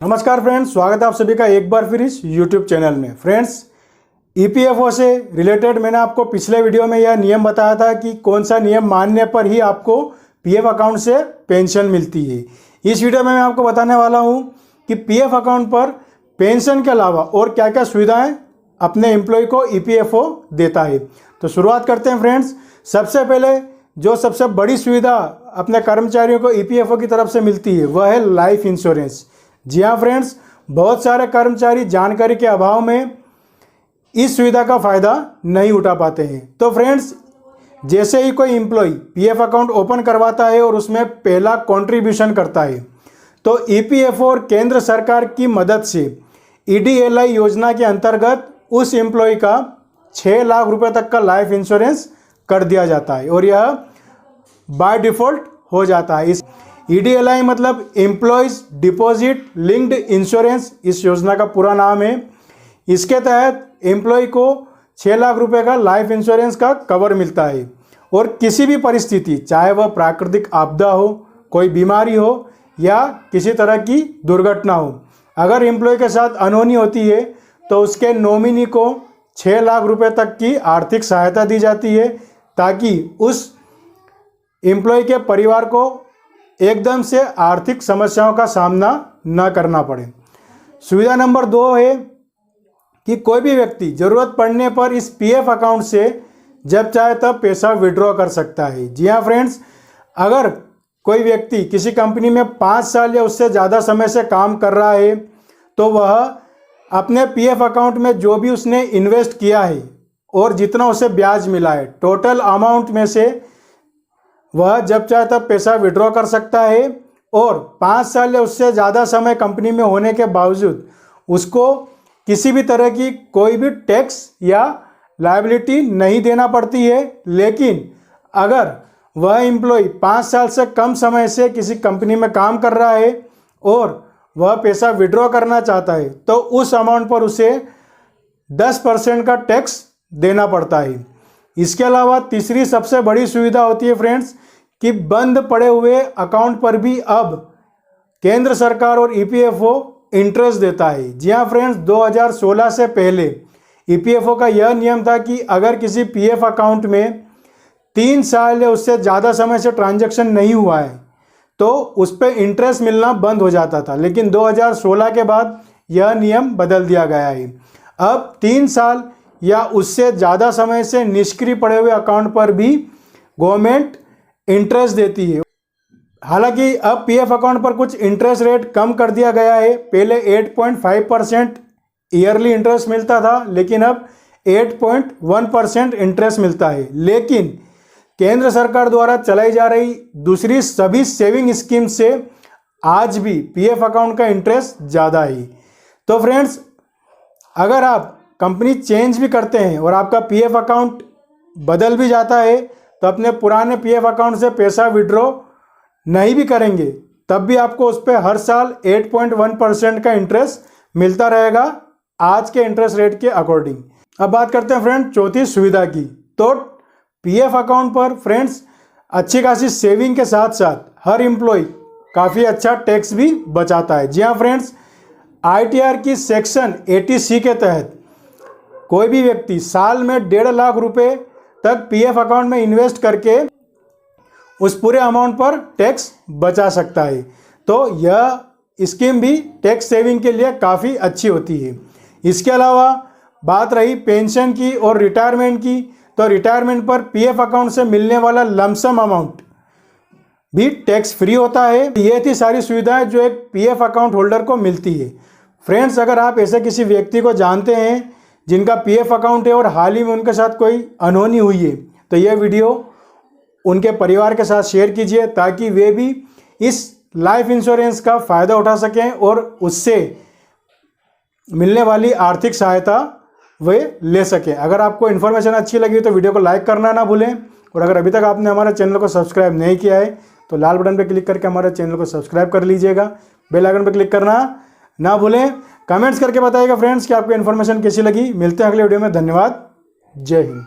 नमस्कार फ्रेंड्स, स्वागत है आप सभी का एक बार फिर इस YouTube चैनल में। फ्रेंड्स, EPFO से रिलेटेड मैंने आपको पिछले वीडियो में यह नियम बताया था कि कौन सा नियम मानने पर ही आपको PF अकाउंट से पेंशन मिलती है। इस वीडियो में मैं आपको बताने वाला हूं कि PF अकाउंट पर पेंशन के अलावा और क्या क्या सुविधाएं अपने एम्प्लॉय को EPFO देता है। तो शुरुआत करते हैं फ्रेंड्स। सबसे पहले जो सबसे बड़ी सुविधा अपने कर्मचारियों को EPFO की तरफ से मिलती है वह है लाइफ इंश्योरेंस। जी हाँ फ्रेंड्स, बहुत सारे कर्मचारी जानकारी के अभाव में इस सुविधा का फ़ायदा नहीं उठा पाते हैं। तो फ्रेंड्स, जैसे ही कोई एम्प्लॉय PF अकाउंट ओपन करवाता है और उसमें पहला कंट्रीब्यूशन करता है तो EPFO और केंद्र सरकार की मदद से EDLI योजना के अंतर्गत उस एम्प्लॉय का 6 लाख रुपए तक का लाइफ इंश्योरेंस कर दिया जाता है और यह बाय डिफ़ॉल्ट हो जाता है। इस EDLI मतलब एम्प्लॉयज़ डिपॉजिट लिंक्ड इंश्योरेंस इस योजना का पूरा नाम है। इसके तहत एम्प्लॉय को 6 लाख रुपए का लाइफ इंश्योरेंस का कवर मिलता है और किसी भी परिस्थिति, चाहे वह प्राकृतिक आपदा हो, कोई बीमारी हो या किसी तरह की दुर्घटना हो, अगर एम्प्लॉय के साथ अनहोनी होती है तो उसके नॉमिनी को 6 लाख रुपए तक की आर्थिक सहायता दी जाती है ताकि उस एम्प्लॉय के परिवार को एकदम से आर्थिक समस्याओं का सामना न करना पड़े। सुविधा नंबर 2 है कि कोई भी व्यक्ति ज़रूरत पड़ने पर इस PF अकाउंट से जब चाहे तब पैसा विड्रॉ कर सकता है। जी हाँ फ्रेंड्स, अगर कोई व्यक्ति किसी कंपनी में 5 साल या उससे ज़्यादा समय से काम कर रहा है तो वह अपने PF अकाउंट में जो भी उसने इन्वेस्ट किया है और जितना उसे ब्याज मिला है, टोटल अमाउंट में से वह जब चाहे तब पैसा विड्रॉ कर सकता है और 5 साल या उससे ज़्यादा समय कंपनी में होने के बावजूद उसको किसी भी तरह की कोई भी टैक्स या लायबिलिटी नहीं देना पड़ती है। लेकिन अगर वह एम्प्लॉय 5 साल से कम समय से किसी कंपनी में काम कर रहा है और वह पैसा विड्रॉ करना चाहता है तो उस अमाउंट पर उसे 10% का टैक्स देना पड़ता है। इसके अलावा तीसरी सबसे बड़ी सुविधा होती है फ्रेंड्स कि बंद पड़े हुए अकाउंट पर भी अब केंद्र सरकार और EPFO इंटरेस्ट देता है। जी हाँ फ्रेंड्स, 2016 से पहले EPFO का यह नियम था कि अगर किसी PF अकाउंट में 3 साल या उससे ज़्यादा समय से ट्रांजैक्शन नहीं हुआ है तो उस पर इंटरेस्ट मिलना बंद हो जाता था, लेकिन 2016 के बाद यह नियम बदल दिया गया है। अब 3 साल या उससे ज़्यादा समय से निष्क्रिय पड़े हुए अकाउंट पर भी गवर्नमेंट इंटरेस्ट देती है। हालांकि अब PF अकाउंट पर कुछ इंटरेस्ट रेट कम कर दिया गया है। पहले 8.5% ईयरली इंटरेस्ट मिलता था, लेकिन अब 8.1% इंटरेस्ट मिलता है। लेकिन केंद्र सरकार द्वारा चलाई जा रही दूसरी सभी सेविंग स्कीम से आज भी PF अकाउंट का इंटरेस्ट ज़्यादा है। तो फ्रेंड्स, अगर आप कंपनी चेंज भी करते हैं और आपका PF अकाउंट बदल भी जाता है तो अपने पुराने PF अकाउंट से पैसा विड्रॉ नहीं भी करेंगे तब भी आपको उस पर हर साल 8.1% का इंटरेस्ट मिलता रहेगा आज के इंटरेस्ट रेट के अकॉर्डिंग। अब बात करते हैं फ्रेंड चौथी सुविधा की। तो PF अकाउंट पर फ्रेंड्स अच्छी खासी सेविंग के साथ साथ हर एम्प्लॉय काफ़ी अच्छा टैक्स भी बचाता है। जी हाँ फ्रेंड्स, ITR की सेक्शन 80C के तहत कोई भी व्यक्ति साल में 1.5 लाख रुपए तक PF अकाउंट में इन्वेस्ट करके उस पूरे अमाउंट पर टैक्स बचा सकता है। तो यह स्कीम भी टैक्स सेविंग के लिए काफ़ी अच्छी होती है। इसके अलावा बात रही पेंशन की और रिटायरमेंट की, तो रिटायरमेंट पर PF अकाउंट से मिलने वाला लमसम अमाउंट भी टैक्स फ्री होता है। ये थी सारी सुविधाएं जो एक PF अकाउंट होल्डर को मिलती है। फ्रेंड्स, अगर आप ऐसे किसी व्यक्ति को जानते हैं जिनका PF अकाउंट है और हाल ही में उनके साथ कोई अनहोनी हुई है तो यह वीडियो उनके परिवार के साथ शेयर कीजिए ताकि वे भी इस लाइफ इंश्योरेंस का फ़ायदा उठा सकें और उससे मिलने वाली आर्थिक सहायता वे ले सकें। अगर आपको इन्फॉर्मेशन अच्छी लगी तो वीडियो को लाइक करना ना भूलें और अगर अभी तक आपने हमारे चैनल को सब्सक्राइब नहीं किया है तो लाल बटन पर क्लिक करके हमारे चैनल को सब्सक्राइब कर लीजिएगा। बेल आइकन पर क्लिक करना ना भूलें। कमेंट्स करके बताइएगा फ्रेंड्स कि आपको इन्फॉर्मेशन कैसी लगी। मिलते हैं अगले वीडियो में। धन्यवाद। जय हिंद।